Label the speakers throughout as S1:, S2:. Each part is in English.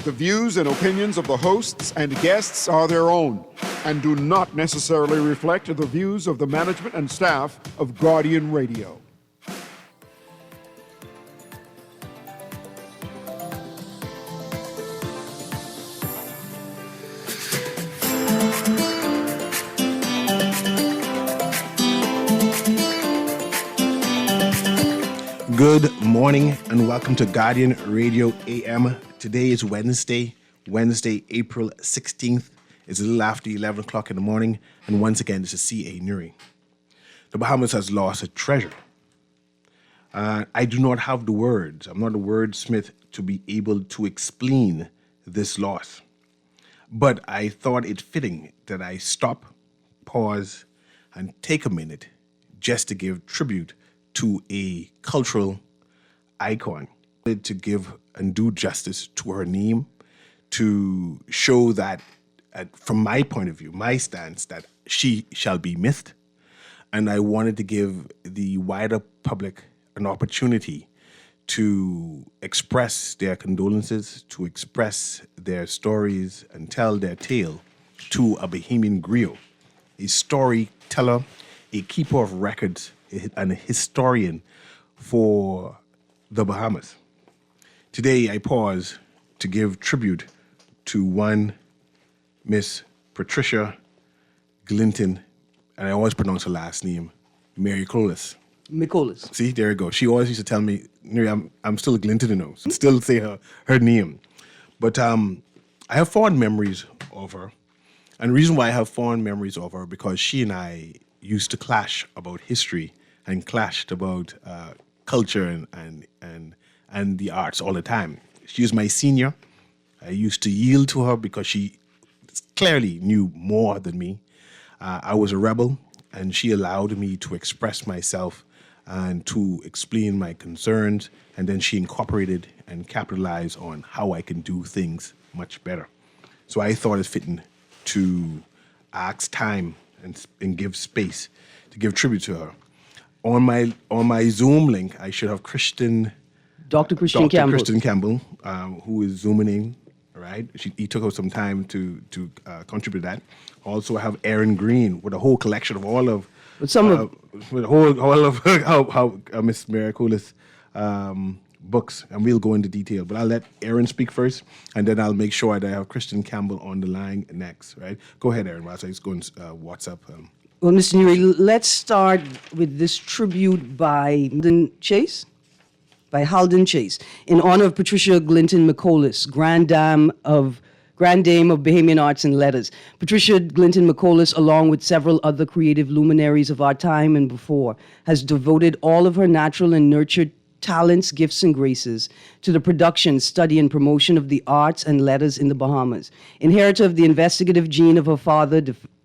S1: The views and opinions of the hosts and guests are their own and do not necessarily reflect the views of the management and staff of Guardian Radio.
S2: Good morning and welcome to Guardian Radio AM. Today is Wednesday, April 16th. It's a little after 11 o'clock in the morning, and once again, this is CA Newry. The Bahamas has lost a treasure. I do not have the words. I'm not a wordsmith to be able to explain this loss. But I thought it fitting that I stop, pause, and take a minute just to give tribute to a cultural icon, to give and do justice to her name, to show that, from my point of view, my stance, that she shall be missed. And I wanted to give the wider public an opportunity to express their condolences, to express their stories and tell their tale to a Bahamian griot, a storyteller, a keeper of records, and a historian for the Bahamas. Today, I pause to give tribute to one Miss Patricia Glinton, and I always pronounce her last name, Michaolis. See, there you go. She always used to tell me, I'm still a Glinton, you know, so still say her name. But I have fond memories of her. And the reason why I have fond memories of her, because she and I used to clash about history and clashed about culture and the arts all the time. She was my senior. I used to yield to her because she clearly knew more than me. I was a rebel, and she allowed me to express myself and to explain my concerns, and then she incorporated and capitalized on how I can do things much better. So I thought it fitting to ask time and give space to give tribute to her. On my Zoom link, I should have
S3: Dr. Christian
S2: Campbell, who is zooming in. Right, he took out some time to contribute to that. Also, I have Aaron Green with a whole collection of all of Miss Michaolis books, and we'll go into detail. But I'll let Aaron speak first, and then I'll make sure that I have Christian Campbell on the line next. Right, go ahead, Aaron. Whilst I just go and WhatsApp.
S3: Well, Mr. Newry, let's start with this tribute by Halden Chase, in honor of Patricia Glinton Michaolis, Grand Dame of Bahamian Arts and Letters. Patricia Glinton Michaolis, along with several other creative luminaries of our time and before, has devoted all of her natural and nurtured talents, gifts, and graces to the production, study, and promotion of the arts and letters in the Bahamas. Inheritor of the investigative gene of her father,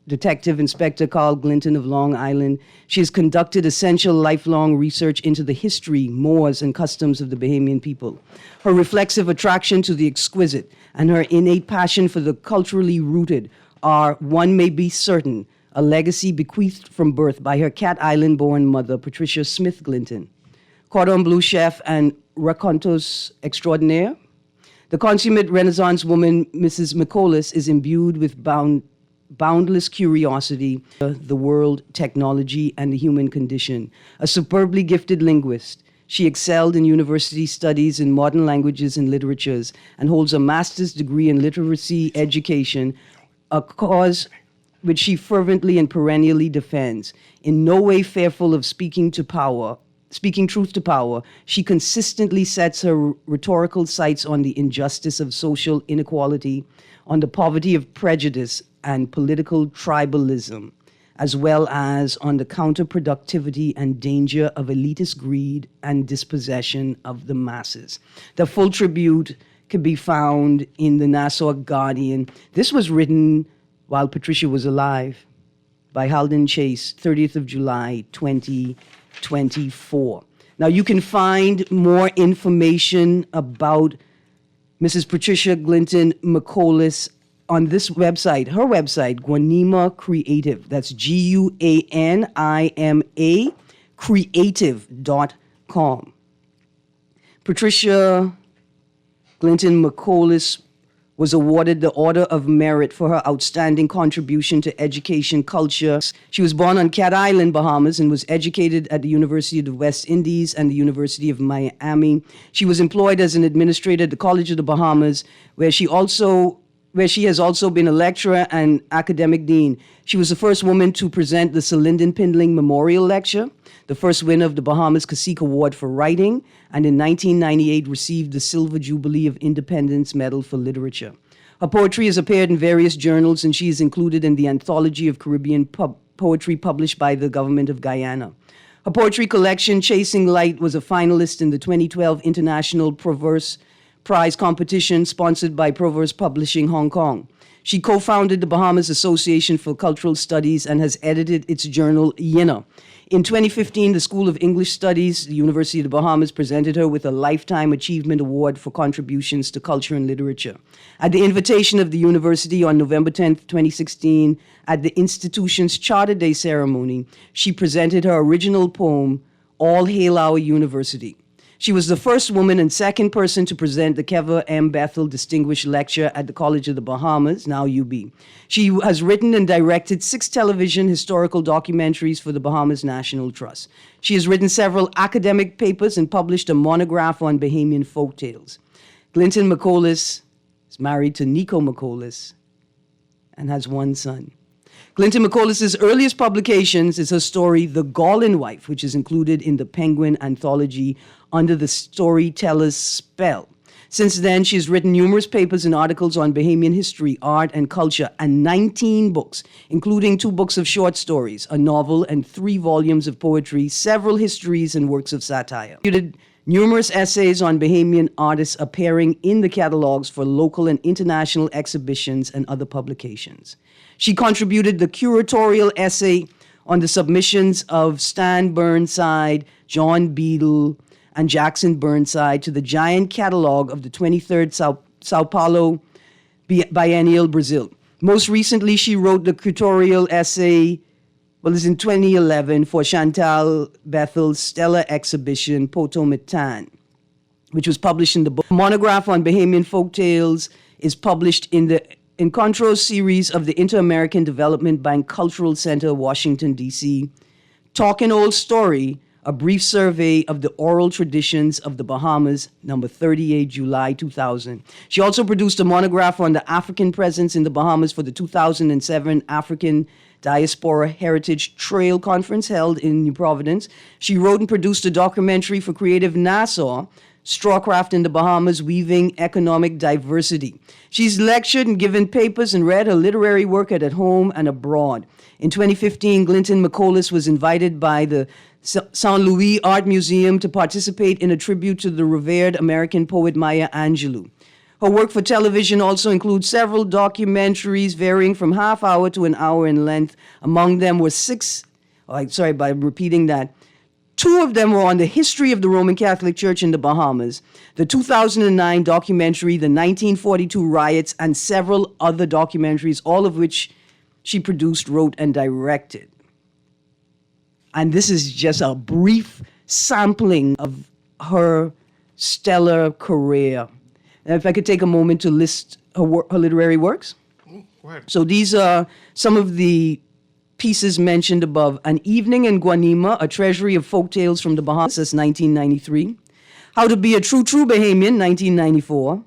S3: Detective Inspector Carl Glinton of Long Island, she has conducted essential lifelong research into the history, mores, and customs of the Bahamian people. Her reflexive attraction to the exquisite and her innate passion for the culturally rooted are, one may be certain, a legacy bequeathed from birth by her Cat Island-born mother, Patricia Smith Glinton. Cordon Bleu chef and raconteuse extraordinaire, the consummate Renaissance woman, Mrs. Michaolis, is imbued with boundless curiosity, the world, technology, and the human condition. A superbly gifted linguist, she excelled in university studies in modern languages and literatures and holds a master's degree in literacy education, a cause which she fervently and perennially defends. In no way fearful of speaking truth to power, she consistently sets her rhetorical sights on the injustice of social inequality, on the poverty of prejudice and political tribalism, as well as on the counterproductivity and danger of elitist greed and dispossession of the masses. The full tribute can be found in the Nassau Guardian. This was written while Patricia was alive by Halden Chase, 30th of July, 2024. Now, you can find more information about Mrs. Patricia Glinton Michaolis on this website, her website, Guanima Creative. That's Guanima creative.com. Patricia Glinton Michaolis was awarded the Order of Merit for her outstanding contribution to education culture. She was born on Cat Island, Bahamas, and was educated at the University of the West Indies and the University of Miami. She was employed as an administrator at the College of the Bahamas, where she has also been a lecturer and academic dean. She was the first woman to present the Sir Lyndon Pindling Memorial Lecture, the first winner of the Bahamas Cacique Award for Writing, and in 1998 received the Silver Jubilee of Independence Medal for Literature. Her poetry has appeared in various journals, and she is included in the Anthology of Caribbean Poetry published by the Government of Guyana. Her poetry collection, Chasing Light, was a finalist in the 2012 International Proverse Prize competition sponsored by Proverse Publishing Hong Kong. She co-founded the Bahamas Association for Cultural Studies and has edited its journal, Yinna. In 2015, the School of English Studies, the University of the Bahamas, presented her with a Lifetime Achievement Award for contributions to culture and literature. At the invitation of the university on November 10, 2016, at the institution's Charter Day ceremony, she presented her original poem, All Hail Our University. She was the first woman and second person to present the Keva M. Bethel Distinguished Lecture at the College of the Bahamas, now UB. She has written and directed 6 television historical documentaries for the Bahamas National Trust. She has written several academic papers and published a monograph on Bahamian folktales. Glinton McColis is married to Nico McColis and has 1 son. Glinton McColis's earliest publications is her story, The Gallin Wife, which is included in the Penguin anthology under the Storyteller's Spell. Since then, she's written numerous papers and articles on Bahamian history, art, and culture, and 19 books, including 2 books of short stories, a novel, and 3 volumes of poetry, several histories, and works of satire. She did numerous essays on Bahamian artists appearing in the catalogs for local and international exhibitions and other publications. She contributed the curatorial essay on the submissions of Stan Burnside, John Beadle, and Jackson Burnside to the giant catalog of the 23rd Sao Paulo Biennial, Brazil. Most recently, she wrote the curatorial essay, it's in 2011, for Chantal Bethel's stellar exhibition, Potomitan, which was published in the book. A monograph on Bahamian folktales is published in the Encontro series of the Inter-American Development Bank Cultural Center, Washington, D.C. Talkin' Old Story, a brief survey of the oral traditions of the Bahamas, number 38, July 2000. She also produced a monograph on the African presence in the Bahamas for the 2007 African Diaspora Heritage Trail Conference held in New Providence. She wrote and produced a documentary for Creative Nassau, Strawcraft in the Bahamas, Weaving Economic Diversity. She's lectured and given papers and read her literary work at home and abroad. In 2015, Glinton McColis was invited by the St. Louis Art Museum to participate in a tribute to the revered American poet Maya Angelou. Her work for television also includes several documentaries varying from half hour to an hour in length. Among them were 2 of them were on the history of the Roman Catholic Church in the Bahamas, the 2009 documentary, The 1942 Riots, and several other documentaries, all of which she produced, wrote, and directed. And this is just a brief sampling of her stellar career. And if I could take a moment to list her literary works.
S2: Go ahead.
S3: So these are some of the pieces mentioned above. An Evening in Guanima, A Treasury of Folktales from the Bahamas, 1993. How to Be a True Bahamian, 1994.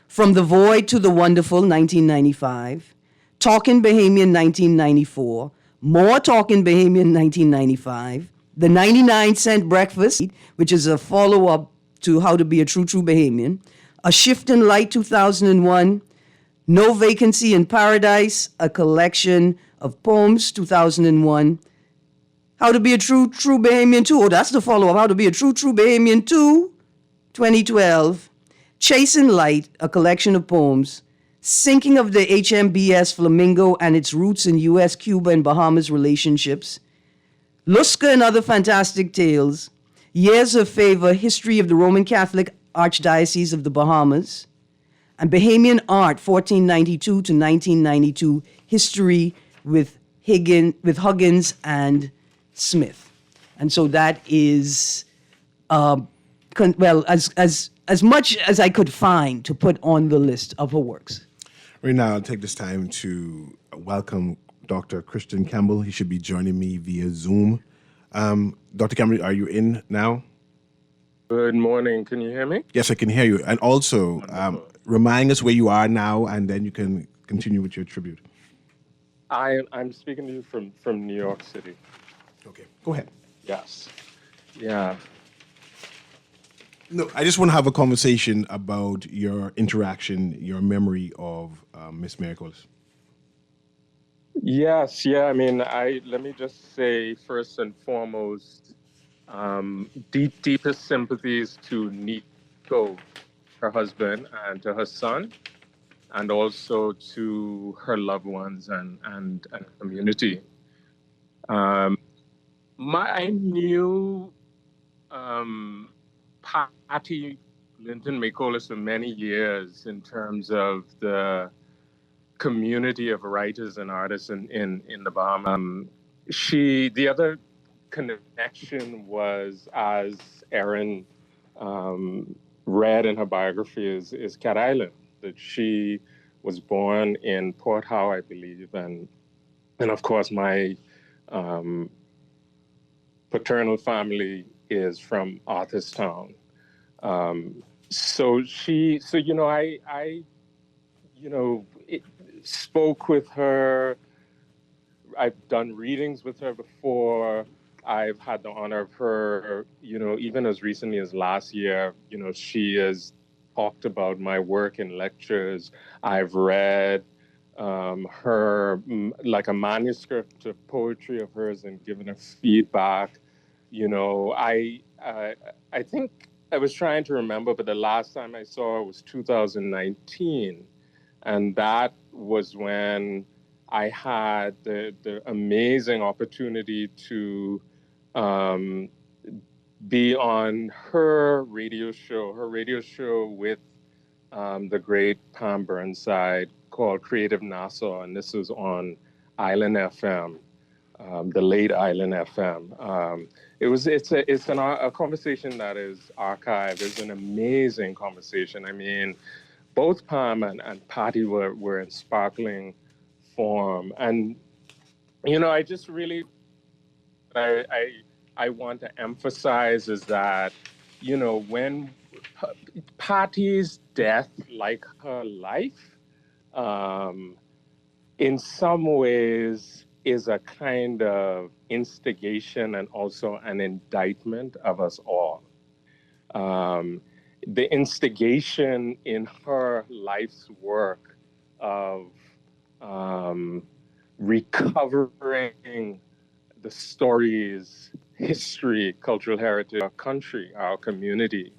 S3: From the Void to the Wonderful, 1995. Talkin' Bahamian, 1994. More Talkin' Bahamian, 1995. The 99-Cent Breakfast, which is a follow-up to How to Be a True Bahamian. A Shift in Light, 2001. No Vacancy in Paradise, a collection of poems, 2001. How to Be a True Bahamian 2. Oh, that's the follow-up. How to Be a True Bahamian 2, 2012. Chasing Light, a collection of poems. Sinking of the HMBS Flamingo and its roots in U.S., Cuba, and Bahamas relationships. Luska and Other Fantastic Tales. Years of Favor, History of the Roman Catholic Archdiocese of the Bahamas. And Bahamian Art, 1492 to 1992, History with Huggins and Smith. And so that is, as much as I could find to put on the list of her works.
S2: Right now, I'll take this time to welcome Dr. Christian Campbell. He should be joining me via Zoom. Dr. Campbell, are you in now?
S4: Good morning. Can you hear me?
S2: Yes, I can hear you. And also,
S4: Wonderful.
S2: remind us where you are now, and then you can continue with your tribute.
S4: I'm speaking to you from New York City.
S2: Okay, go ahead.
S4: Yes. Yeah.
S2: No, I just want to have a conversation about your interaction, your memory of Miss Miracles.
S4: Yes. Yeah. I mean, let me just say first and foremost, deepest sympathies to Nico, her husband, and to her son, and also to her loved ones and community. I knew Patty Linton McCollis for many years in terms of the community of writers and artists in the Bahamas. The other connection was, as Erin read in her biography, is Cat Island, that she was born in Port Howe, I believe, and of course my paternal family is from Arthurstown. So I spoke with her. I've done readings with her before. I've had the honor of her, even as recently as last year, she has talked about my work in lectures. I've read her, like a manuscript of poetry of hers and given her feedback. I think I was trying to remember, but the last time I saw her was 2019. And that was when I had the amazing opportunity to be on her radio show with the great Pam Burnside, called Creative Nassau, and this was on Island FM, the late Island FM. It's a conversation that is archived. It's an amazing conversation. I mean, both Pam and Patty were in sparkling form, and I just really I want to emphasize is that when Patty's death, like her life, in some ways is a kind of instigation and also an indictment of us all. The instigation in her life's work of recovering the stories, history, cultural heritage of our country, our community.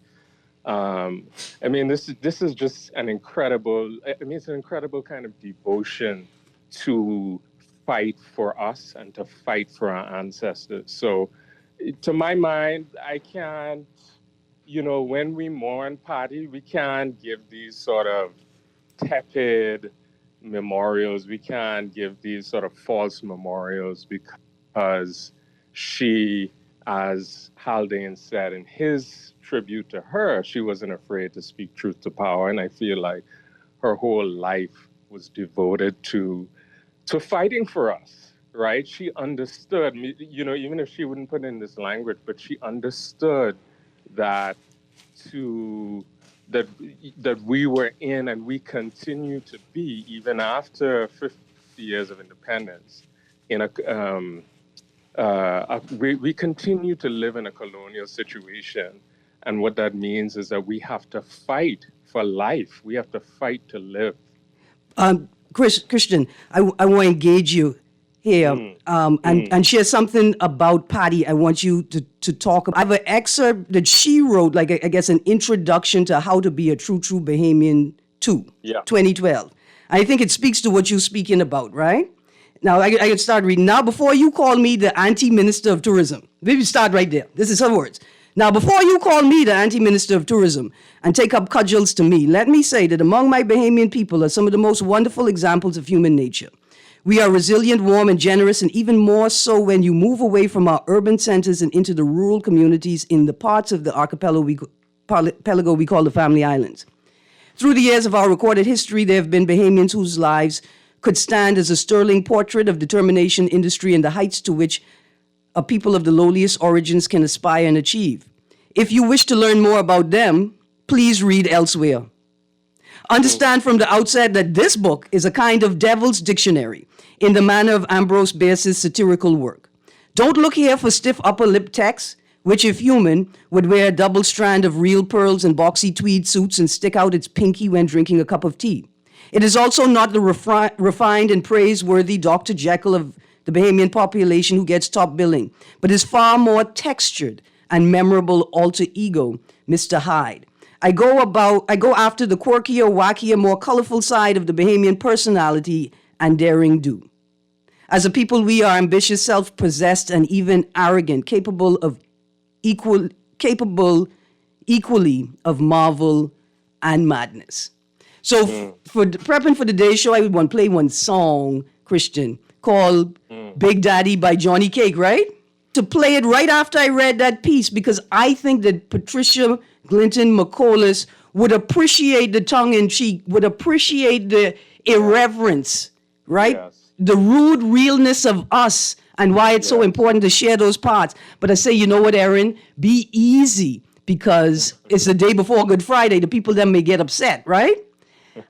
S4: I mean, this is just an incredible, it's an incredible kind of devotion to fight for us and to fight for our ancestors. So to my mind, I can't, when we mourn Patty, we can't give these sort of tepid memorials. We can't give these sort of false memorials because she, as Haldane said in his tribute to her, she wasn't afraid to speak truth to power. And I feel like her whole life was devoted to fighting for us, right? She understood, even if she wouldn't put in this language, but she understood that that we were in and we continue to be, even after 50 years of independence, we continue to live in a colonial situation. And what that means is that we have to fight for life. We have to fight to live.
S3: Christian, I want to engage you here and share something about Patty. I want you to talk about. I have an excerpt that she wrote, like I guess an introduction to how to be a true Bahamian 2012. I think it speaks to what you're speaking about, right? Now, I can start reading. Now, before you call me the anti-minister of tourism, maybe start right there. This is her words. Now, before you call me the anti-minister of tourism and take up cudgels to me, let me say that among my Bahamian people are some of the most wonderful examples of human nature. We are resilient, warm, and generous, and even more so when you move away from our urban centers and into the rural communities in the parts of the archipelago we call the Family Islands. Through the years of our recorded history, there have been Bahamians whose lives could stand as a sterling portrait of determination, industry, and the heights to which a people of the lowliest origins can aspire and achieve. If you wish to learn more about them, please read elsewhere. Understand from the outset that this book is a kind of devil's dictionary in the manner of Ambrose Bierce's satirical work. Don't look here for stiff upper lip text, which, if human, would wear a double strand of real pearls and boxy tweed suits and stick out its pinky when drinking a cup of tea. It is also not the refined and praiseworthy Dr. Jekyll of the Bahamian population who gets top billing, but is far more textured and memorable alter ego, Mr. Hyde. I go after the quirkier, wackier, more colorful side of the Bahamian personality and daring do. As a people, we are ambitious, self-possessed, and even arrogant, capable equally of marvel and madness. So for prepping for the day show, I would want to play one song, Christian, called Big Daddy by Johnny Cake, right? To play it right after I read that piece, because I think that Patricia Glinton McCollis would appreciate the tongue-in-cheek, would appreciate the irreverence, right?
S4: Yes.
S3: The rude realness of us and why it's so important to share those parts. But I say, you know what, Erin? Be easy, because it's the day before Good Friday. The people then may get upset, right?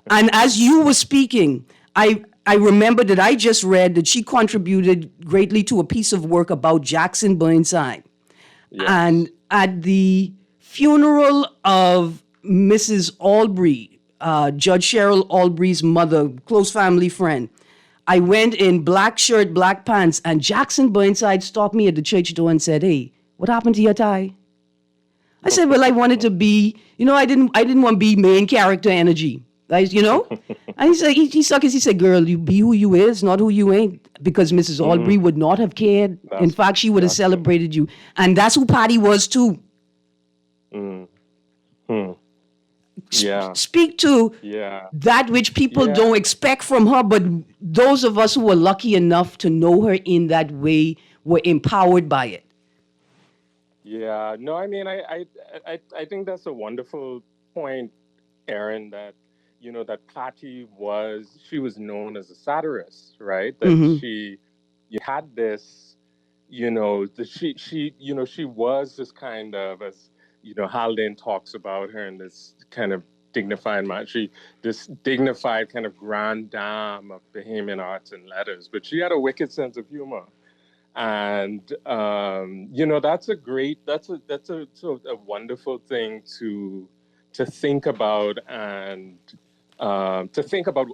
S3: And as you were speaking, I remember that I just read that she contributed greatly to a piece of work about Jackson Burnside.
S4: Yes.
S3: And at the funeral of Mrs. Albury, Judge Cheryl Albury's mother, close family friend, I went in black shirt, black pants, and Jackson Burnside stopped me at the church door and said, "Hey, what happened to your tie?" I said, "Well, I wanted to be, I didn't want to be main character energy, And he said, he sucked his, he said, "Girl, you be who you is, not who you ain't," because Mrs. Albury would not have cared. In fact, she would have celebrated you. And that's who Patty was too.
S4: Yeah.
S3: Speak to that which people don't expect from her, but those of us who were lucky enough to know her in that way were empowered by it.
S4: Yeah. No, I mean, I think that's a wonderful point, Aaron, that, that Patty she was known as a satirist, right? That she had this, she was this kind of, as, Haldane talks about her in this kind of dignified man. This dignified kind of grande dame of Bahamian arts and letters, but she had a wicked sense of humor. And, that's a wonderful thing to think about, and to think about,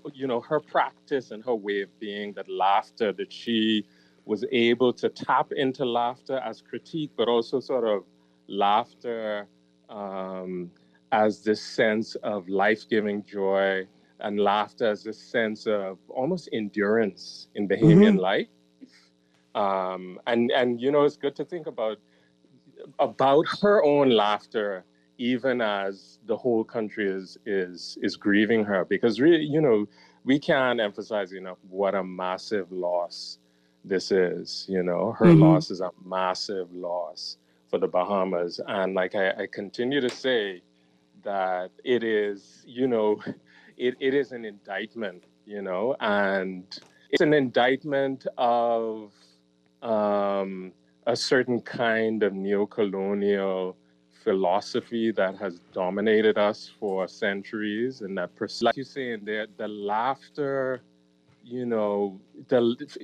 S4: her practice and her way of being, that laughter, that she was able to tap into laughter as critique, but also sort of laughter as this sense of life-giving joy, and laughter as this sense of almost endurance in Bahamian life. And it's good to think about her own laughter, even as the whole country is grieving her, because really, we can't emphasize enough what a massive loss this is. Her loss is a massive loss for the Bahamas, and like I continue to say, that it is, it is an indictment, and it's an indictment of a certain kind of neocolonial philosophy that has dominated us for centuries, and that, like you say in there, the laughter,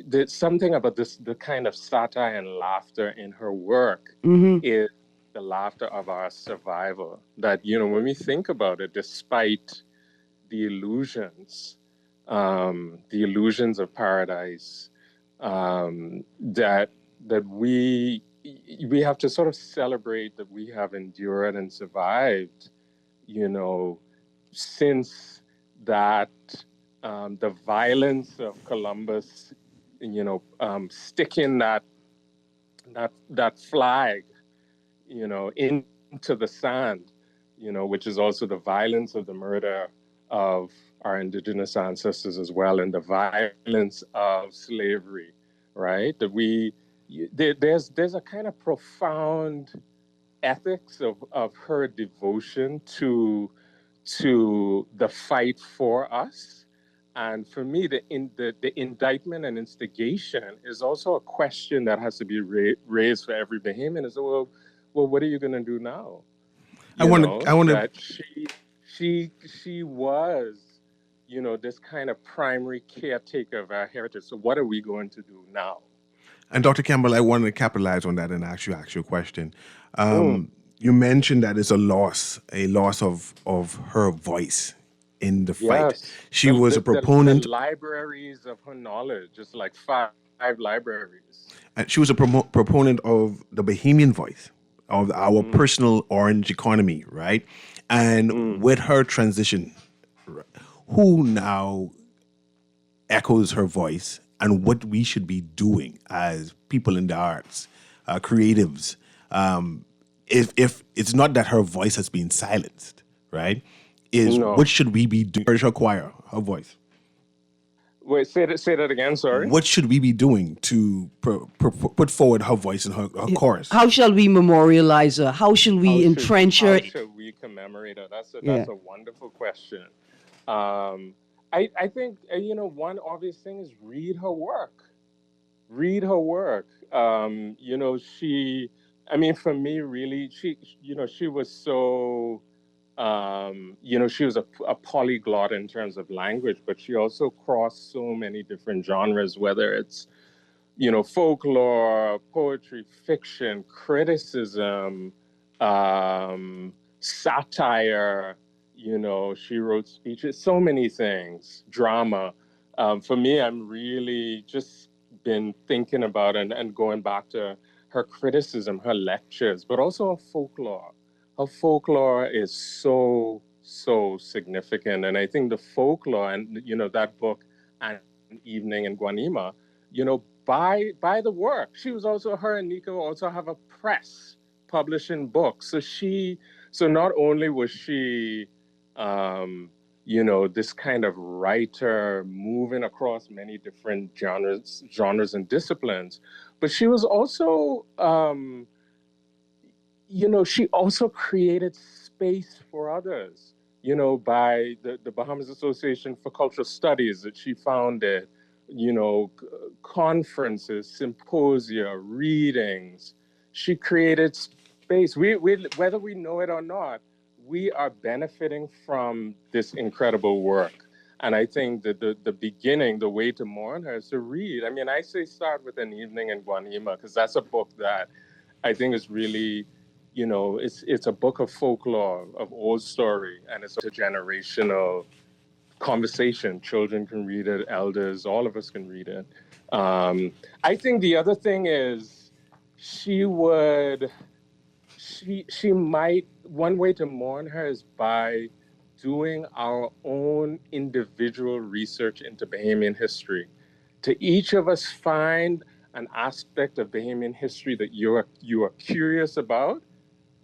S4: there's something about the kind of satire and laughter in her work is the laughter of our survival. That, when we think about it, despite the illusions of paradise, that we have to sort of celebrate that we have endured and survived, since that, the violence of Columbus, sticking that flag, into the sand, which is also the violence of the murder of our indigenous ancestors as well, and the violence of slavery, right? That there's a kind of profound ethics of her devotion to to the fight for us. And for me, the indictment and instigation is also a question that has to be raised for every Bahamian. Is well, what are you going to do now?
S2: I
S4: You
S2: want to.
S4: know
S2: I want to.
S4: that she was, you know, this kind of primary caretaker of our heritage. So what are we going to do now?
S2: And Dr. Campbell, I wanted to capitalize on that and actually ask you a question.
S4: Mm.
S2: You mentioned that it's a loss of her voice in the fight.
S4: Yes,
S2: She was a
S4: the
S2: proponent,
S4: libraries of her knowledge, just like five libraries.
S2: and she was a proponent of the Bahamian voice, of our personal orange economy, right? And with her transition, who now echoes her voice and what we should be doing as people in the arts, creatives. If it's not that her voice has been silenced, right? Is
S4: No,
S2: what should we be doing? Where's her choir, her voice?
S4: wait, say that again. Sorry.
S2: What should we be doing to put forward her voice and her chorus?
S3: How shall we memorialize her? How shall we entrench her?
S4: How should we commemorate her? That's
S3: Yeah.
S4: a wonderful question. I think you know, one obvious thing is read her work. Read her work. You know, I mean, for me, really, you know, she was so, you know, she was a polyglot in terms of language, but she also crossed so many different genres, whether it's, you know, folklore, poetry, fiction, criticism, satire. You know, she wrote speeches, so many things, drama. For me, I'm really just been thinking about and going back to her criticism, her lectures, but also her folklore. Her folklore is so significant. And I think the folklore and, you know, that book, An Evening in Guanima, you know, by the work. She was also, her and Nico also have a press publishing books. So not only was she, you know, this kind of writer moving across many different genres and disciplines, but she was also, you know, she also created space for others, you know, by the Bahamas Association for Cultural Studies that she founded, you know, conferences, symposia, readings. She created space. Whether we know it or not, we are benefiting from this incredible work. And I think that the beginning, the way to mourn her is to read. I mean, I say start with An Evening in Guanima, because that's a book that I think is really, you know, it's a book of folklore, of old story, and it's a generational conversation. Children can read it, elders, all of us can read it. I think the other thing is she would, she might, one way to mourn her is by doing our own individual research into Bahamian history. To each of us find an aspect of Bahamian history that you are curious about,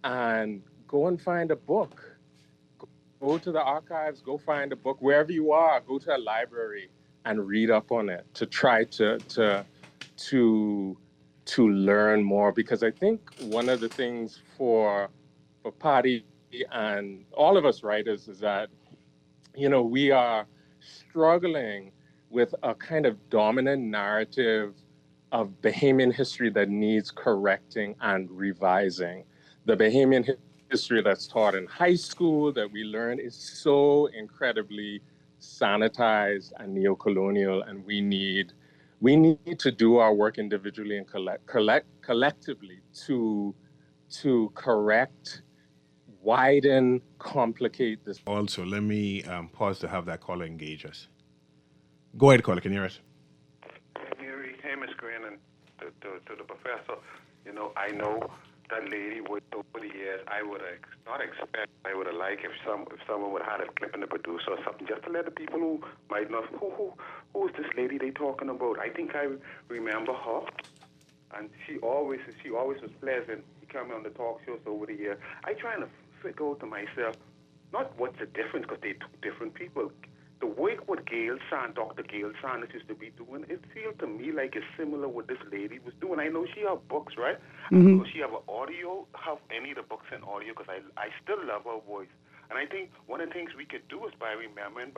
S4: and go and find a book. Go to the archives, go find a book wherever you are. Go to a library and read up on it to try to learn more. Because I think one of the things for Patty and all of us writers is that, you know, we are struggling with a kind of dominant narrative of Bahamian history that needs correcting and revising. The Bahamian history that's taught in high school, that we learn, is so incredibly sanitized and neo-colonial, and we need to do our work individually and collectively to correct, widen, complicate this.
S2: Also, let me pause to have that caller engage us. Go ahead, caller. Can you hear us?
S5: Newry, hey, Miss Green, and to the professor, you know, I know that lady would, over the years, I would have not expect, I would have liked if someone would have had a clip in the producer or something, just to let the people who might not, who is this lady they talking about? I think I remember her, and she always was pleasant. She came on the talk shows over the years. I trying to figure out to myself, not what's the difference, because they're two different people. The work what Dr. Gail Sanders used to be doing, it feels to me like it's similar what this lady was doing. I know she have books, right? I don't know if she have an audio, have any of the books in audio, because I still love her voice. And I think one of the things we could do is by remembering,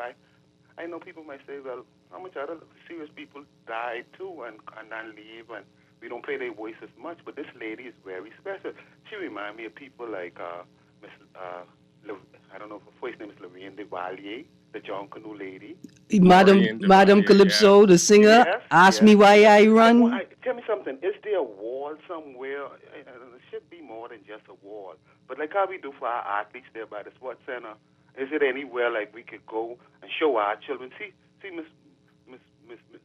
S5: I know people might say, well, how much other serious people died too and then leave, and we don't play their voice as much, but this lady is very special. She reminds me of people like Miss, I don't know if her first name is Lorraine Devalier, the John Canoe lady.
S3: Madam
S4: Devalier,
S3: Calypso, the singer,
S5: Yes,
S3: Ask
S5: yes.
S3: Me Why I Run.
S5: Tell me something. Is there a wall somewhere? It should be more than just a wall. But like how we do for our athletes there by the sports center, is it anywhere like we could go and show our children? See,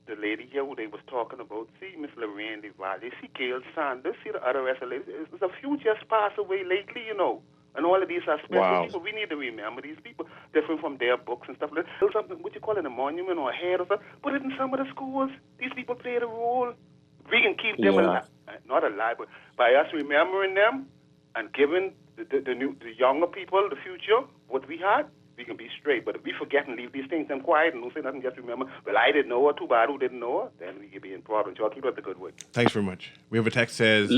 S5: the lady here who they was talking about. See, Miss Lorraine Devalier. See, Gail Sanders. See the other rest of the ladies. There's a few just passed away lately, you know. And all of these are special
S4: Wow.
S5: people. We need to remember these people, different from their books and stuff. Build something, what you call it, a monument or a head or something. Put it in some of the schools. These people played a role. We can keep them alive, not alive, but by us remembering them and giving the younger people, the future, what we had, we can be straight. But if we forget and leave these things them quiet and don't say nothing, just remember, well, I didn't know her, too bad who didn't know her, then we could be in problems. Y'all keep up the good work.
S2: Thanks very much. We have a text says,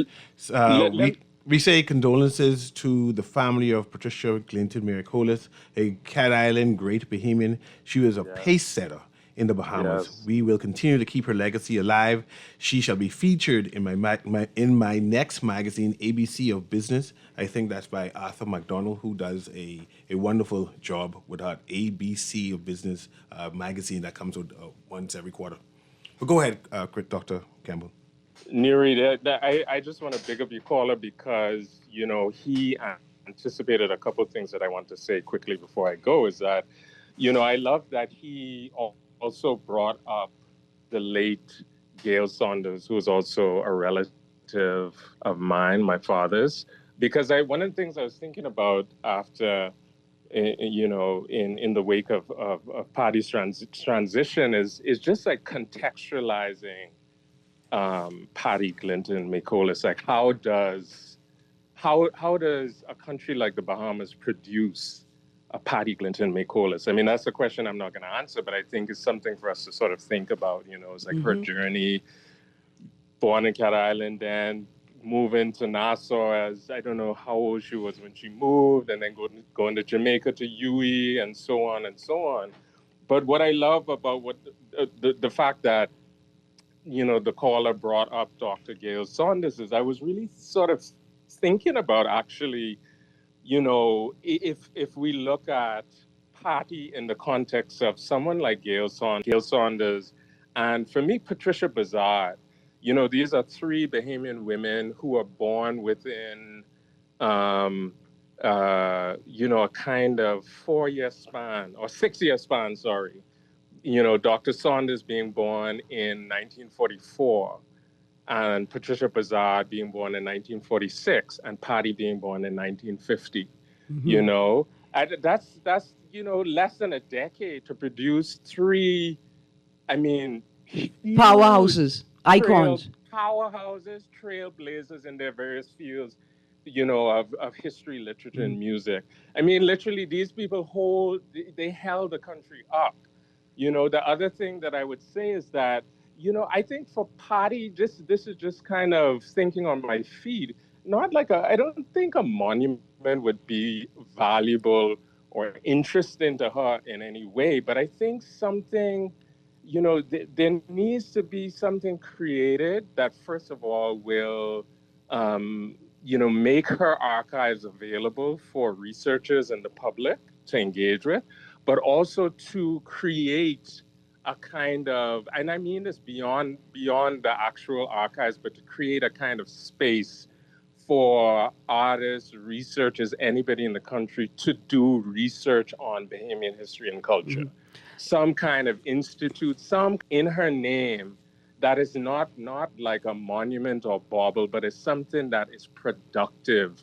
S4: let-
S2: we say condolences to the family of Patricia Clinton Miracolis, a Cat Island great Bahamian. She was a pace setter in the Bahamas.
S4: Yes.
S2: We will continue to keep her legacy alive. She shall be featured in my next magazine, ABC of Business. I think that's by Arthur McDonald, who does a wonderful job with our ABC of Business magazine that comes out once every quarter. But go ahead, Dr. Campbell.
S4: Newry, I just want to big up your caller because, you know, he anticipated a couple of things that I want to say quickly before I go is that, you know, I love that he also brought up the late Gail Saunders, who was also a relative of mine, my father's, because one of the things I was thinking about after, you know, in the wake of Patty's transition is just like contextualizing Patty Clinton Michaelis, like how does a country like the Bahamas produce a Patty Clinton Michaelis? I mean, that's a question I'm not going to answer, but I think it's something for us to sort of think about. You know, it's like her journey, born in Cat Island, then moving to Nassau as I don't know how old she was when she moved, and then going to Jamaica to Newry, and so on and so on. But what I love about the fact that, you know, the caller brought up Dr. Gail Saunders is I was really sort of thinking about actually, you know, if we look at Patty in the context of someone like Gail Saunders, and for me, Patricia Bazard, you know, these are three Bahamian women who are born within, you know, a kind of 4-year span or 6-year span, sorry. You know, Dr. Saunders being born in 1944 and Patricia Bazard being born in 1946 and Patty being born in 1950, you know, and that's, you know, less than a decade to produce three, I mean,
S3: Powerhouses, icons.
S4: Powerhouses, trailblazers in their various fields, you know, of history, literature, and music. I mean, literally, these people they held the country up. You know, the other thing that I would say is that, you know, I think for Patty, this is just kind of thinking on my feet. Not like I don't think a monument would be valuable or interesting to her in any way, but I think something, you know, there needs to be something created that, first of all, will, you know, make her archives available for researchers and the public to engage with, but also to create a kind of, and I mean this beyond the actual archives, but to create a kind of space for artists, researchers, anybody in the country to do research on Bahamian history and culture. Some kind of institute, some in her name that is not like a monument or bauble, but is something that is productive,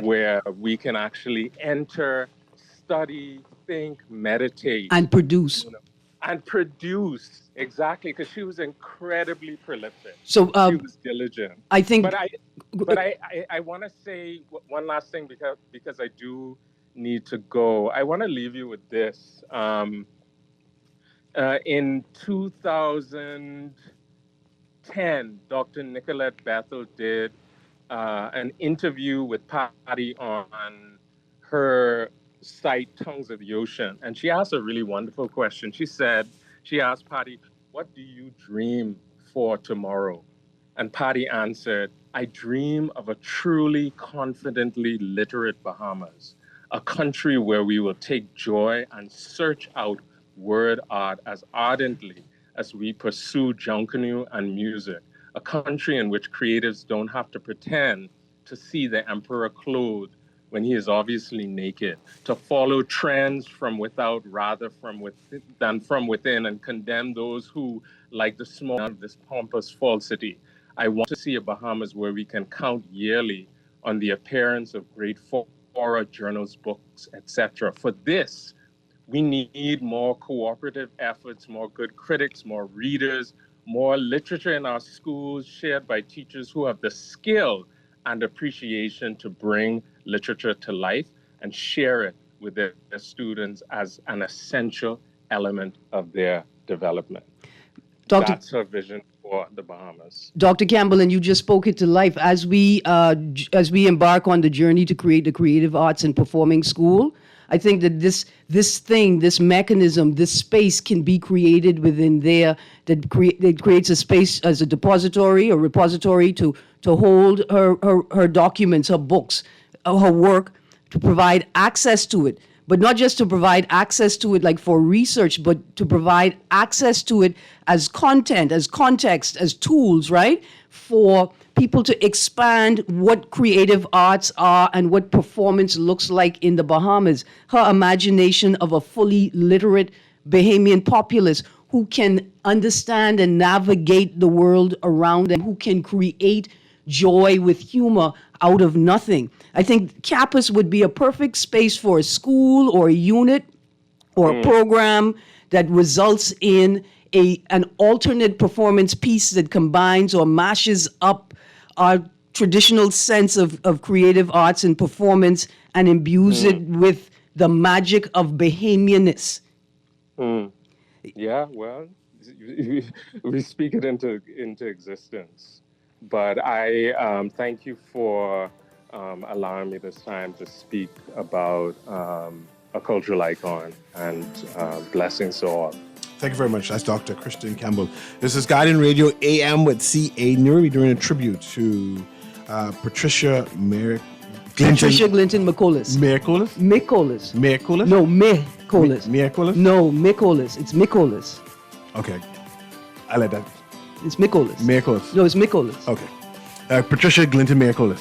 S4: where we can actually enter, study, think, meditate.
S3: And produce.
S4: You know, and produce, exactly, because she was incredibly prolific.
S3: So
S4: she was diligent.
S3: I think,
S4: but I want to say one last thing because I do need to go. I want to leave you with this. In 2010, Dr. Nicolette Bethel did an interview with Patty on her sight, tongues of the ocean. And she asked a really wonderful question. She asked Patty, what do you dream for tomorrow? And Patty answered, I dream of a truly confidently literate Bahamas, a country where we will take joy and search out word art as ardently as we pursue junkanoo and music, a country in which creatives don't have to pretend to see the emperor clothed when he is obviously naked, to follow trends from without rather than from within, and condemn those who, like the small of this pompous falsity. I want to see a Bahamas where we can count yearly on the appearance of great fora, journals, books, etc. For this, we need more cooperative efforts, more good critics, more readers, more literature in our schools shared by teachers who have the skill and appreciation to bring literature to life and share it with their students as an essential element of their development. That's her vision for the Bahamas.
S3: Dr. Campbell, and you just spoke it to life. As we embark on the journey to create the creative arts and performing school, I think that this mechanism, this space can be created within there that creates a space as a depository or repository to hold her documents, her books, her work, to provide access to it. But not just to provide access to it like for research, but to provide access to it as content, as context, as tools, right? For people to expand what creative arts are and what performance looks like in the Bahamas. Her imagination of a fully literate Bahamian populace who can understand and navigate the world around them, who can create joy with humor out of nothing. I think campus would be a perfect space for a school or a unit or a program that results in an alternate performance piece that combines or mashes up our traditional sense of creative arts and performance and imbues it with the magic of Bahamianness.
S4: Yeah, well, we speak it into existence. But I thank you for allowing me this time to speak about a cultural icon, and blessings to all.
S2: Thank you very much. That's Dr. Christian Campbell. This is Guardian Radio AM with C.A. Newry doing a tribute to Patricia Glinton.
S3: Patricia Glinton McColas.
S2: Micolas?
S3: Micolas.
S2: Micolas?
S3: No, Micolas.
S2: Micolas?
S3: No, Micolas. It's Micolas.
S2: Okay. I like that.
S3: It's Micolas.
S2: Micolas.
S3: No, it's Micolas.
S2: Okay. Patricia Glinton Micolas.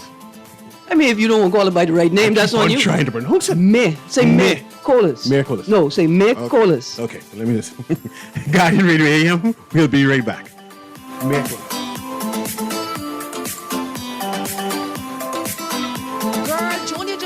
S3: I mean, if you don't want to call it by the right name, that's on you.
S2: I'm trying to burn. Who said
S3: Say Micolas.
S2: Micolas.
S3: No, say Micolas.
S2: Okay, let me listen. Guardian Radio AM, we'll be right back. Micolas.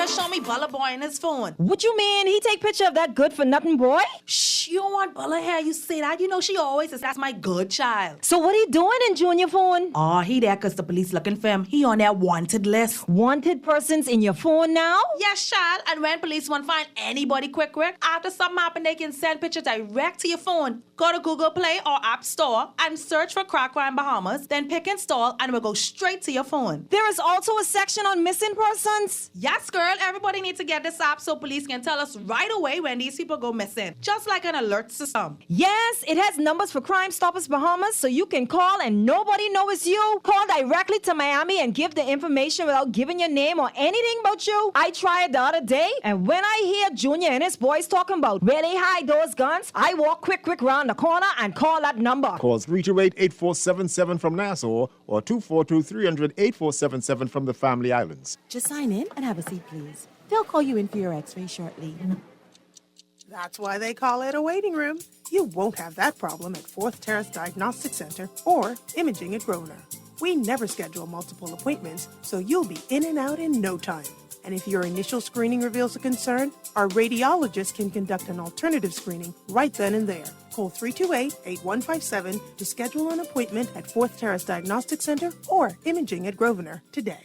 S6: Show me Bella boy in his phone.
S7: What you mean? He take picture of that good for nothing boy?
S6: Shh, you don't want Bella here. You say that. You know she always says that's my good child.
S7: So what he doing in Junior phone?
S6: Oh, he there because the police looking for him. He on that wanted list.
S7: Wanted persons in your phone now?
S6: Yes, child. And when police want to find anybody quick, after something happen, they can send pictures direct to your phone. Go to Google Play or App Store and search for Crack Crime Bahamas. Then pick install and it will go straight to your phone.
S7: There is also a section on missing persons?
S6: Yes, girl. Everybody needs to get this app so police can tell us right away when these people go missing. Just like an alert system.
S7: Yes, it has numbers for Crime Stoppers Bahamas, so you can call and nobody knows it's you. Call directly to Miami and give the information without giving your name or anything about you. I tried it the other day, and when I hear Junior and his boys talking about where they hide those guns, I walk quick round the corner and call that number.
S8: Call 328-8477 from Nassau or 242-300-8477 from the Family Islands.
S9: Just sign in and have a seat, please. They'll call you in for your x-ray shortly.
S10: That's why they call it a waiting room. You won't have that problem at Fourth Terrace Diagnostic Center or Imaging at Grosvenor. We never schedule multiple appointments, so you'll be in and out in no time. And if your initial screening reveals a concern, our radiologist can conduct an alternative screening right then and there. Call 328-8157 to schedule an appointment at Fourth Terrace Diagnostic Center or Imaging at Grosvenor today.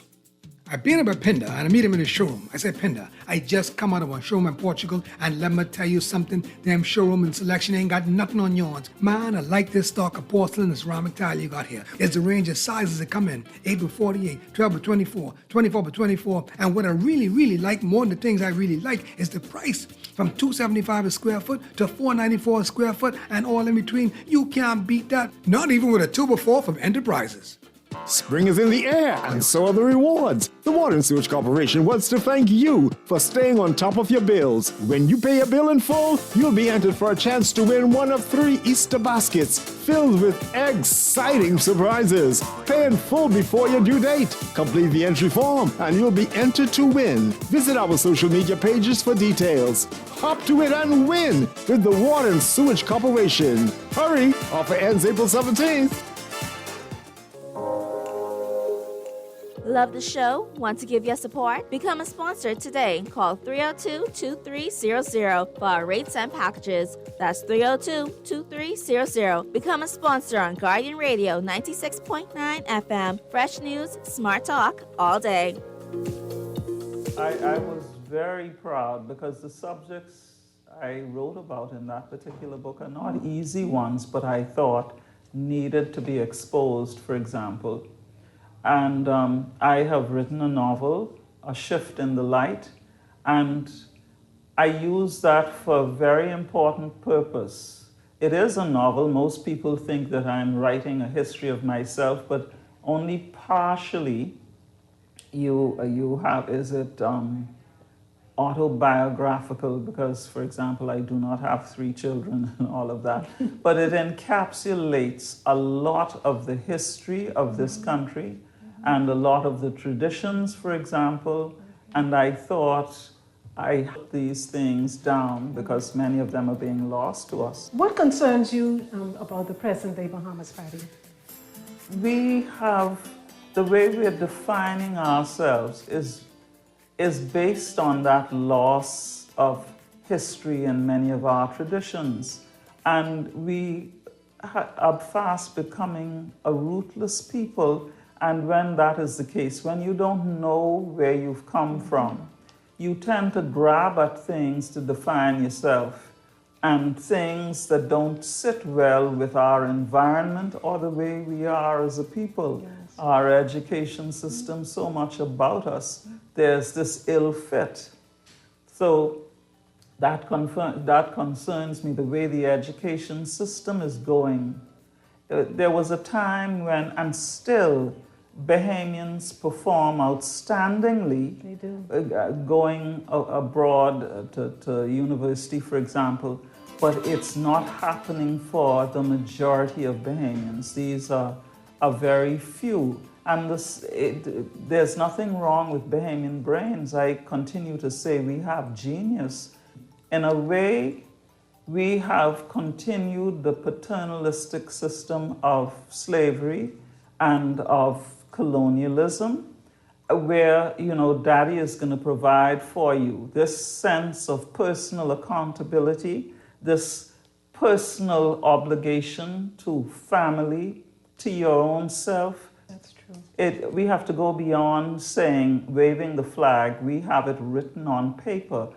S11: I've been up at Pinda and I meet him in the showroom. I said, Pinda, I just come out of a showroom in Portugal and let me tell you something, damn showroom and selection ain't got nothing on yours. Man, I like this stock of porcelain and ceramic tile you got here. There's a range of sizes that come in, 8 by 48, 12 by 24, 24 by 24, and what I really like more than the things I really like is the price. From $275 a square foot to $494 a square foot and all in between. You can't beat that, not even with a 2x4 from Enterprises.
S8: Spring is in the air, and so are the rewards. The Water and Sewage Corporation wants to thank you for staying on top of your bills. When you pay a bill in full, you'll be entered for a chance to win one of 3 Easter baskets filled with exciting surprises. Pay in full before your due date. Complete the entry form, and you'll be entered to win. Visit our social media pages for details. Hop to it and win with the Water and Sewage Corporation. Hurry! Offer ends April 17th.
S12: Love the show? Want to give your support? Become a sponsor today. Call 302-2300 for our rates and packages. That's 302-2300. Become a sponsor on Guardian Radio 96.9 FM. Fresh news, smart talk, all day.
S13: I was very proud because the subjects I wrote about in that particular book are not easy ones, but I thought needed to be exposed, for example. And I have written a novel, A Shift in the Light, and I use that for a very important purpose. It is a novel. Most people think that I'm writing a history of myself, but only partially you have, is it autobiographical, because, for example, I do not have 3 children and all of that, but it encapsulates a lot of the history of this country and a lot of the traditions, for example, and I thought I put these things down because many of them are being lost to us.
S9: What concerns you about the present-day Bahamas Party?
S13: We have, the way we are defining ourselves is based on that loss of history in many of our traditions. And we are fast becoming a rootless people. And when that is the case, when you don't know where you've come from, you tend to grab at things to define yourself, and things that don't sit well with our environment or the way we are as a people. Yes. Our education system, so much about us, there's this ill fit. So that concerns me, the way the education system is going. There was a time when, and still, Bahamians perform outstandingly.
S9: They do.
S13: Going abroad to university, for example, but it's not happening for the majority of Bahamians. These are very few. And there's nothing wrong with Bahamian brains. I continue to say we have genius. In a way, we have continued the paternalistic system of slavery and of colonialism, where, daddy is going to provide for you. This sense of personal accountability, this personal obligation to family, to your own self.
S9: That's true.
S13: We have to go beyond saying, waving the flag. We have it written on paper.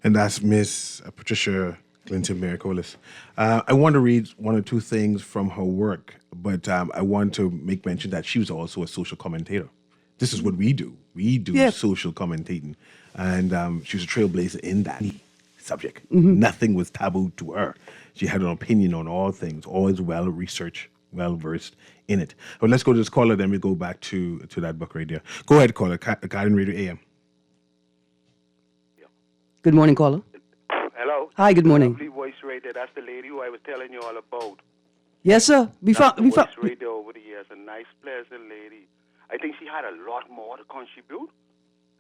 S2: And that's Miss Patricia Clinton Maricolis. I want to read 1 or 2 things from her work, but I want to make mention that she was also a social commentator. This is what we do. We do social commentating. And she was a trailblazer in that subject. Mm-hmm. Nothing was taboo to her. She had an opinion on all things, always well-researched, well-versed in it. But let's go to this caller, then we go back to that book right there. Go ahead, caller. Guardian Radio AM.
S3: Good morning, caller.
S5: Hello.
S3: Hi, good morning.
S5: Lovely voice right there. That's the lady who I was telling you all about.
S3: Yes, sir.
S5: Voice right there over the years. A nice, pleasant lady. I think she had a lot more to contribute.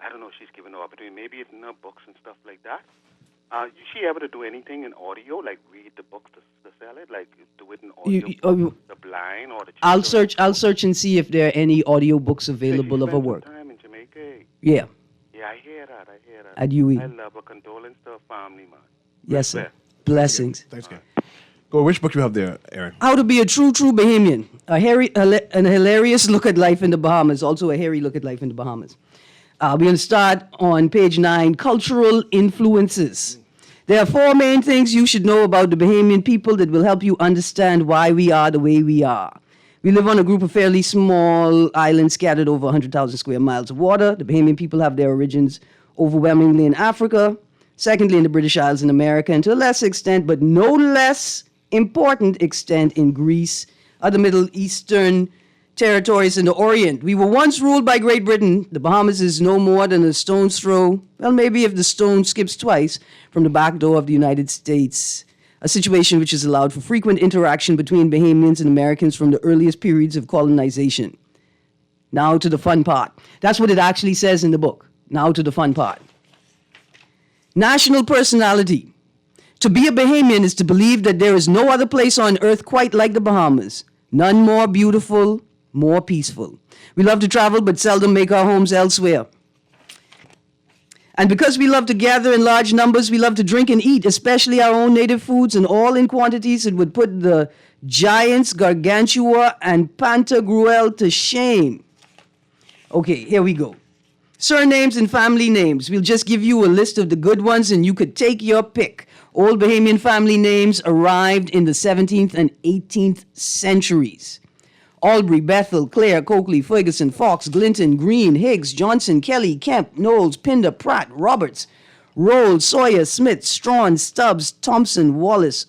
S5: I don't know if she's given her opportunity. Maybe it's in her books and stuff like that. Is she able to do anything in audio, like read the books to sell it, like do it in audio for the blind or the children?
S3: I'll search and see if there are any audio books available of her work.
S5: Time in Jamaica.
S3: Yeah.
S5: Yeah, I hear that.
S3: At UE.
S5: I love her. Condolence to her family, man.
S3: Yes, sir. Blessings.
S2: Thanks, guy. Go, which book you have there, Aaron?
S3: How to Be a True Bahamian. An hilarious look at life in the Bahamas. Also a hairy look at life in the Bahamas. We're going to start on page 9, Cultural Influences. There are 4 main things you should know about the Bahamian people that will help you understand why we are the way we are. We live on a group of fairly small islands scattered over 100,000 square miles of water. The Bahamian people have their origins overwhelmingly in Africa, secondly in the British Isles in America, and to a less extent, but no less important extent, in Greece, other Middle Eastern territories in the Orient. We were once ruled by Great Britain. The Bahamas is no more than a stone's throw, well, maybe if the stone skips twice, from the back door of the United States, a situation which has allowed for frequent interaction between Bahamians and Americans from the earliest periods of colonization. Now to the fun part. That's what it actually says in the book. Now to the fun part. National personality. To be a Bahamian is to believe that there is no other place on earth quite like the Bahamas. None more beautiful, more peaceful. We love to travel, but seldom make our homes elsewhere. And because we love to gather in large numbers, we love to drink and eat, especially our own native foods, and all in quantities that would put the giants Gargantua and Pantagruel to shame. Okay, here we go. Surnames and family names. We'll just give you a list of the good ones, and you could take your pick. Old Bahamian family names arrived in the 17th and 18th centuries. Albury, Bethel, Clare, Coakley, Ferguson, Fox, Glinton, Green, Higgs, Johnson, Kelly, Kemp, Knowles, Pinder, Pratt, Roberts, Rolls, Sawyer, Smith, Strawn, Stubbs, Thompson, Wallace,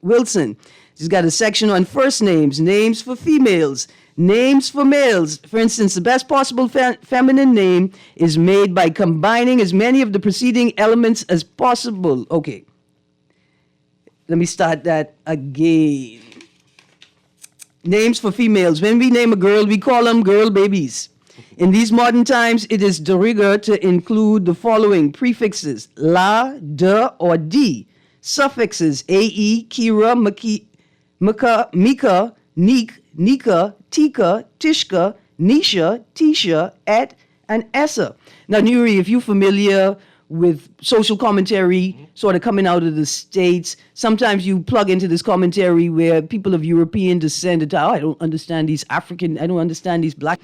S3: Wilson. She's got a section on first names, names for females, names for males. For instance, the best possible feminine name is made by combining as many of the preceding elements as possible. Okay. Let me start that again. Names for females. When we name a girl, we call them girl babies. In these modern times, it is de rigueur to include the following prefixes: la, de, or di. Suffixes: ae, kira, mika, mika, neek, nika, tika, tishka, nisha, tisha, et, and essa. Now, Newry, if you're familiar with social commentary sort of coming out of the States, sometimes you plug into this commentary where people of European descent, I don't understand these African, I don't understand these black.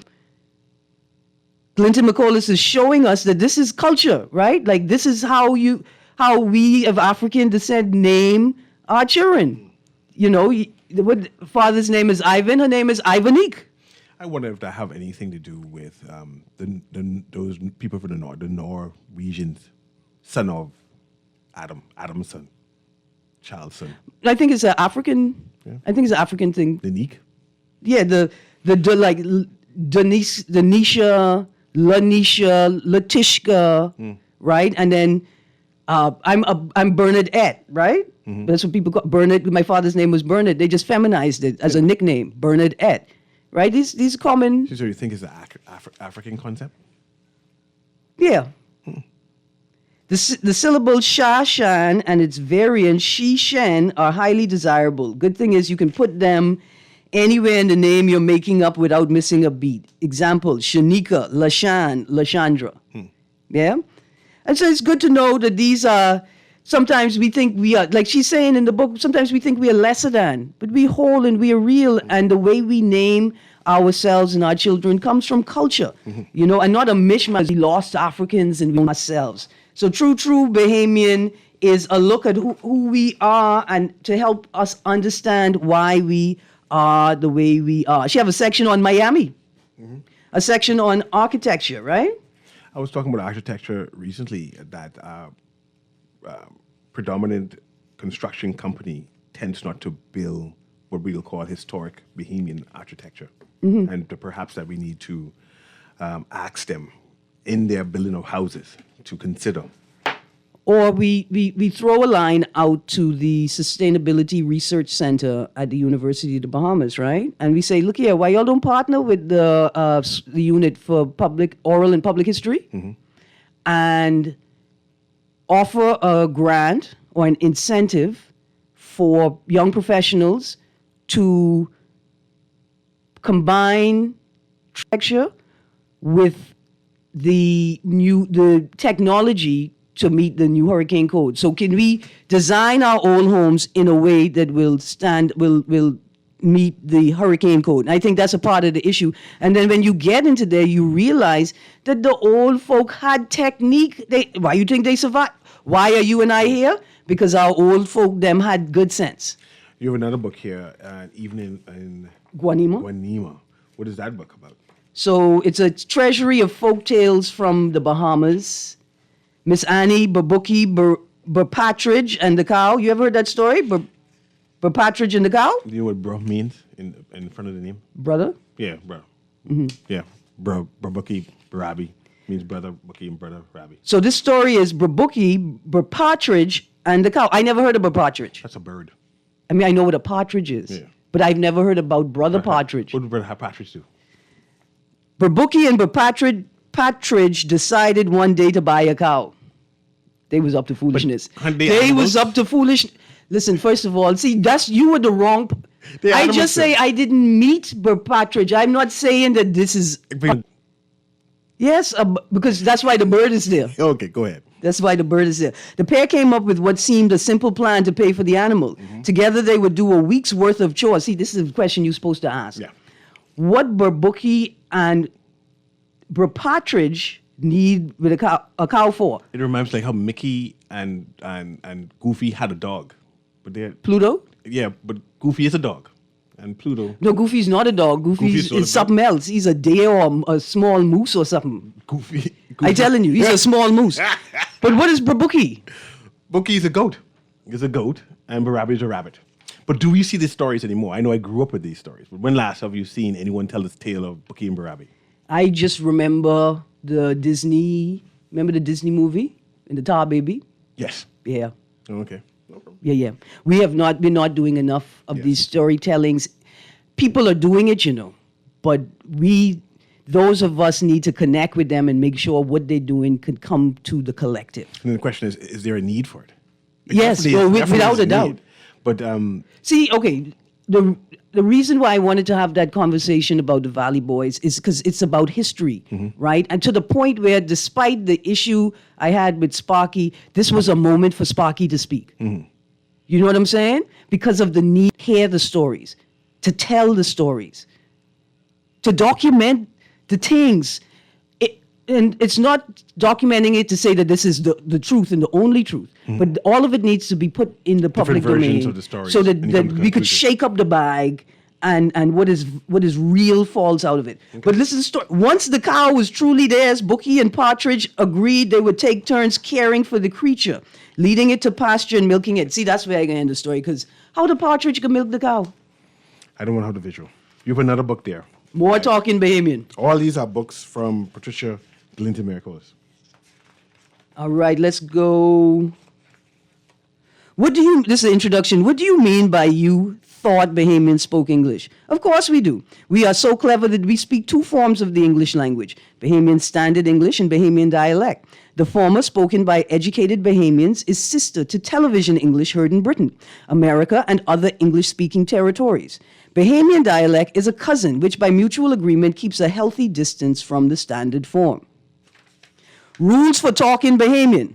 S3: Glinton McCollis is showing us that this is culture, right? Like this is how we of African descent name our children. You know, what father's name is Ivan, her name is Ivanique.
S2: I wonder if that have anything to do with those people from the Norwegians, son of Adam's son, child's son.
S3: I think it's an African. Yeah. I think it's an African thing.
S2: The Neek.
S3: Yeah, the like Denisha, Lanisha, Latishka, right? And then I'm Bernadette, right? Mm-hmm. That's what people call Bernadette. My father's name was Bernadette. They just feminized it as a nickname, Bernadette. Right? These common.
S2: So you think it's an African concept?
S3: Yeah. The syllable sha, shan, and its variant she, shen are highly desirable. Good thing is you can put them anywhere in the name you're making up without missing a beat. Example, Shanika, Lashan, Lashandra. Yeah? And so it's good to know that these are, sometimes we think we are, like she's saying in the book, sometimes we think we are lesser than, but we whole and we are real. And the way we name ourselves and our children comes from culture, you know, and not a mishmash. We lost Africans and we ourselves. So true Bahamian is a look at who we are and to help us understand why we are the way we are. She have a section on Miami, a section on architecture, right?
S2: I was talking about architecture recently that predominant construction company tends not to build what we'll call historic Bahamian architecture. And perhaps that we need to ask them in their building of houses to consider.
S3: Or we throw a line out to the Sustainability Research Center at the University of the Bahamas, right? And we say, look here, why y'all don't partner with the unit for oral and public history and offer a grant or an incentive for young professionals to combine architecture with the technology to meet the new hurricane code. So can we design our own homes in a way that will meet the hurricane code? And I think that's a part of the issue. And then when you get into there, you realize that the old folk had technique. Why you think they survived? Why are you and I here? Because our old folk them had good sense.
S2: You have another book here, Evening in
S3: Guanima.
S2: What is that book about?
S3: So it's a treasury of folk tales from the Bahamas. Miss Annie Babuki Burpatridge and the Cow. You ever heard that story? Burpatridge and the Cow?
S2: Do you know what bro means in front of the name?
S3: Brother?
S2: Yeah, bro.
S3: Mm-hmm.
S2: Yeah, bro. Babuki Barabi means brother. Buki and brother Rabi.
S3: So this story is Burbuki, Burpatridge, and the Cow. I never heard of a partridge.
S2: That's a bird.
S3: I mean, I know what a partridge is, but I've never heard about Brother Partridge.
S2: What did Brother Partridge do?
S3: Burbuki and Burpatridge decided one day to buy a cow. They was up to foolishness. They was up to foolishness. Listen, first of all, see, you were the wrong. I just say I didn't meet Burpatridge. I'm not saying that this is. Yes, because that's why the bird is there.
S2: Okay, go ahead.
S3: That's why the bird is there. The pair came up with what seemed a simple plan to pay for the animal. Mm-hmm. Together, they would do a week's worth of chores. See, this is a question you're supposed to ask.
S2: Yeah.
S3: What Burbuki and Burpatridge need with a cow for?
S2: It reminds me like how Mickey and Goofy had a dog, but they're
S3: Pluto.
S2: Yeah, but Goofy is a dog, and Pluto.
S3: No, Goofy's not a dog. Goofy is something else. He's a deer or a small moose or something.
S2: Goofy.
S3: I'm telling you, he's a small moose. But what is Burbuki?
S2: Buki is a goat. He's a goat, and Barabi is a rabbit. But do we see these stories anymore? I know I grew up with these stories, but when last have you seen anyone tell this tale of Buki and Barabi?
S3: I just remember the Disney movie in the Tar Baby?
S2: Yes.
S3: Yeah.
S2: Oh, okay. No problem.
S3: Yeah. We're not doing enough of these storytellings. People are doing it, but those of us need to connect with them and make sure what they're doing could come to the collective.
S2: And then the question is there a need for it?
S3: Yes, without a doubt.
S2: But
S3: see, okay, the reason why I wanted to have that conversation about the Valley Boys is because it's about history, right? And to the point where, despite the issue I had with Sparky, this was a moment for Sparky to speak. You know what I'm saying? Because of the need to hear the stories, to tell the stories, to document the things. And it's not documenting it to say that this is the truth and the only truth, but all of it needs to be put in the public domain
S2: of the stories,
S3: so that we could shake up the bag and what is real falls out of it. Okay. But listen to the story. Once the cow was truly theirs, Buki and Partridge agreed they would take turns caring for the creature, leading it to pasture and milking it. See, that's where I can end the story, because how the partridge can milk the cow?
S2: I don't want to have the visual. You have another book there.
S3: More talking Bahamian.
S2: All these are books from Patricia Glinton Miraculous.
S3: All right, let's go. This is the introduction. What do you mean by you thought Bahamians spoke English? Of course we do. We are so clever that we speak two forms of the English language, Bahamian Standard English and Bahamian dialect. The former, spoken by educated Bahamians, is sister to television English heard in Britain, America, and other English-speaking territories. Bahamian dialect is a cousin, which by mutual agreement keeps a healthy distance from the standard form. Rules for talking Bahamian.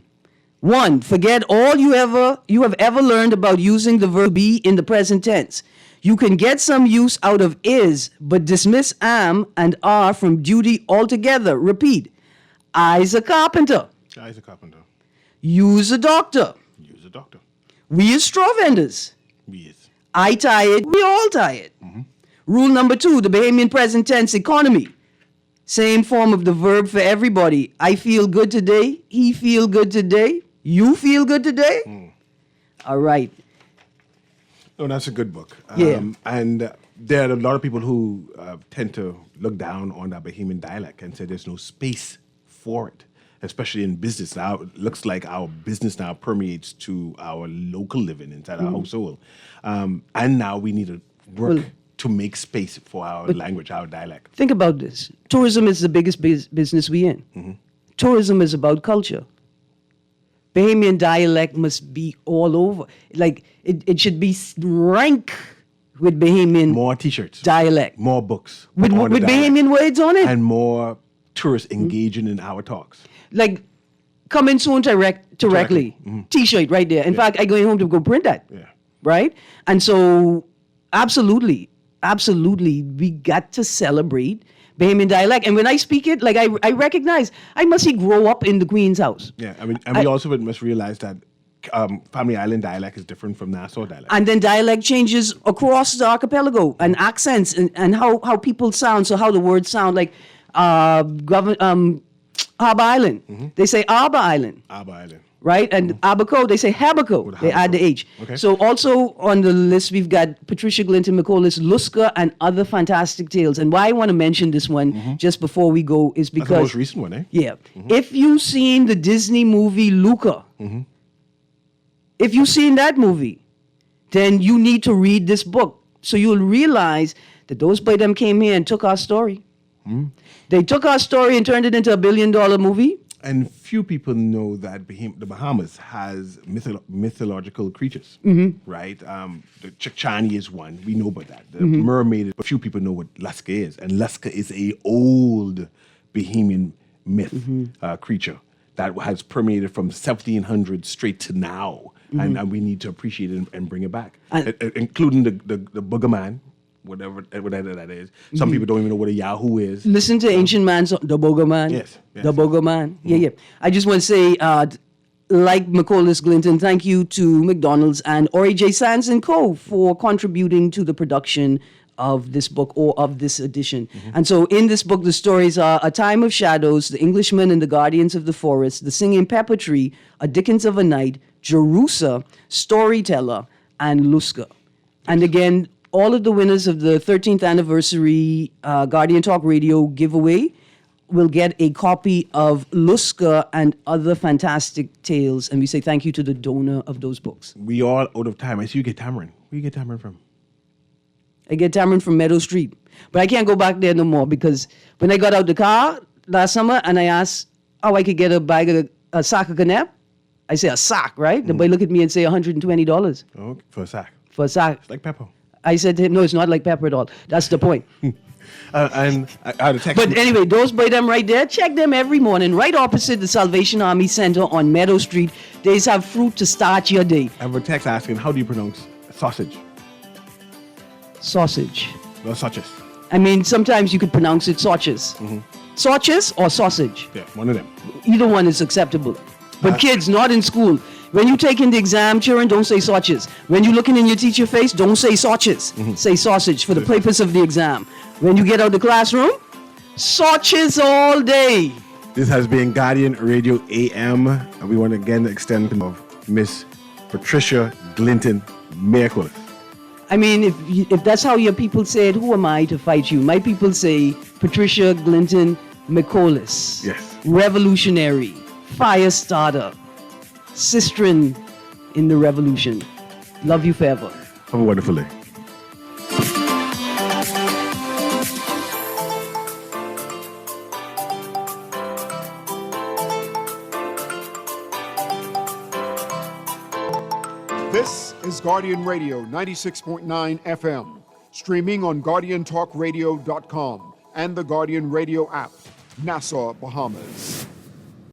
S3: 1. Forget all you have ever learned about using the verb be in the present tense. You can get some use out of is, but dismiss am and are from duty altogether. Repeat. I's a carpenter.
S2: I's a carpenter.
S3: You's a doctor.
S2: You's a doctor.
S3: We is straw vendors.
S2: We is.
S3: I tired. We all tired. Rule number 2, the Bahamian present tense economy. Same form of the verb for everybody. I feel good today. He feel good today. You feel good today? All right.
S2: No, that's a good book.
S3: Yeah.
S2: And there are a lot of people who tend to look down on that Bahamian dialect and say there's no space for it, especially in business. Now, it looks like our business now permeates to our local living inside our household. And now we need to work to make space for our language, our dialect.
S3: Think about this. Tourism is the biggest business we in. Tourism is about culture. Bahamian dialect must be all over. Like, it should be rank with Bahamian
S2: more T-shirts,
S3: dialect,
S2: more books
S3: with Bahamian words on it,
S2: and more tourists engaging in our talks.
S3: Like, Coming soon directly. T-shirt right there. In fact, I going home to go print that.
S2: Yeah.
S3: Right? And so, absolutely, we got to celebrate Bahamian dialect. And when I speak it, like I recognize, I must grow up in the Queen's house.
S2: Yeah, I mean, and we also must realize that Family Island dialect is different from Nassau dialect.
S3: And then dialect changes across the archipelago, and accents, and how people sound. So how the words sound, like Harbour Island. They say Arbor Island.
S2: Arbor Island.
S3: Right? And Abaco, they say Habaco. They add the H.
S2: Okay.
S3: So also on the list, we've got Patricia Glinton McCollis, Luska, and Other Fantastic Tales. And why I want to mention this one just before we go is because...
S2: That's the most recent one, eh?
S3: Yeah. If you've seen the Disney movie Luca, if you've seen that movie, then you need to read this book. So you'll realize that those by them came here and took our story. They took our story and turned it into $1 billion movie.
S2: And few people know that the Bahamas has mythological creatures, right? The Chikchani is one. We know about that. The mermaid, but few people know what Luska is. And Luska is a old Bahamian myth creature that has permeated from 1700 straight to now. And we need to appreciate it and bring it back, including the Booger Man. Whatever that is. Some people don't even know what a Yahoo is.
S3: Listen to Ancient Man's The Booger Man.
S2: Yes.
S3: The Booger Man. Yeah. I just want to say, like McCollis Glinton, thank you to McDonald's and Ori J. Sands & Co. for contributing to the production of this book or of this edition. And so in this book, the stories are A Time of Shadows, The Englishman and the Guardians of the Forest, The Singing Pepper Tree, A Dickens of a Night, Jerusa, Storyteller, and Luska. And again, all of the winners of the 13th anniversary Guardian Talk Radio giveaway will get a copy of Luska and Other Fantastic Tales. And we say thank you to the donor of those books.
S2: We all out of time. I see you get tamarind. Where you get tamarind from?
S3: I get tamarind from Meadow Street. But I can't go back there no more because when I got out the car last summer and I asked how I could get a sack of canap, I say a sack, right? The boy look at me and say $120.
S2: Oh, for a sack.
S3: For a sack.
S2: It's like pepper.
S3: I said to him, no, it's not like pepper at all. That's the point.
S2: And I had a text.
S3: But anyway, those by them right there, check them every morning, right opposite the Salvation Army Center on Meadow Street. They have fruit to start your day.
S2: I have a text asking, how do you pronounce sausage?
S3: Sausage.
S2: No, sausages.
S3: I mean, sometimes you could pronounce it sausages. Sausages or sausage?
S2: Yeah, one of them.
S3: Either one is acceptable. But kids, not in school. When you take in the exam, children, don't say sausages. When you're looking in your teacher's face, don't say sausages. Say sausage for the purpose of the exam. When you get out of the classroom, sausages all day.
S2: This has been Guardian Radio AM. And we want to again extend of Miss Patricia Glinton McCollis.
S3: I mean, if that's how your people say it, who am I to fight you? My people say Patricia Glinton McCollis.
S2: Yes.
S3: Revolutionary, fire starter, sister in the revolution. Love you forever.
S2: Have a wonderful day.
S1: This is Guardian Radio 96.9 FM, streaming on GuardianTalkRadio.com and the Guardian Radio app, Nassau, Bahamas.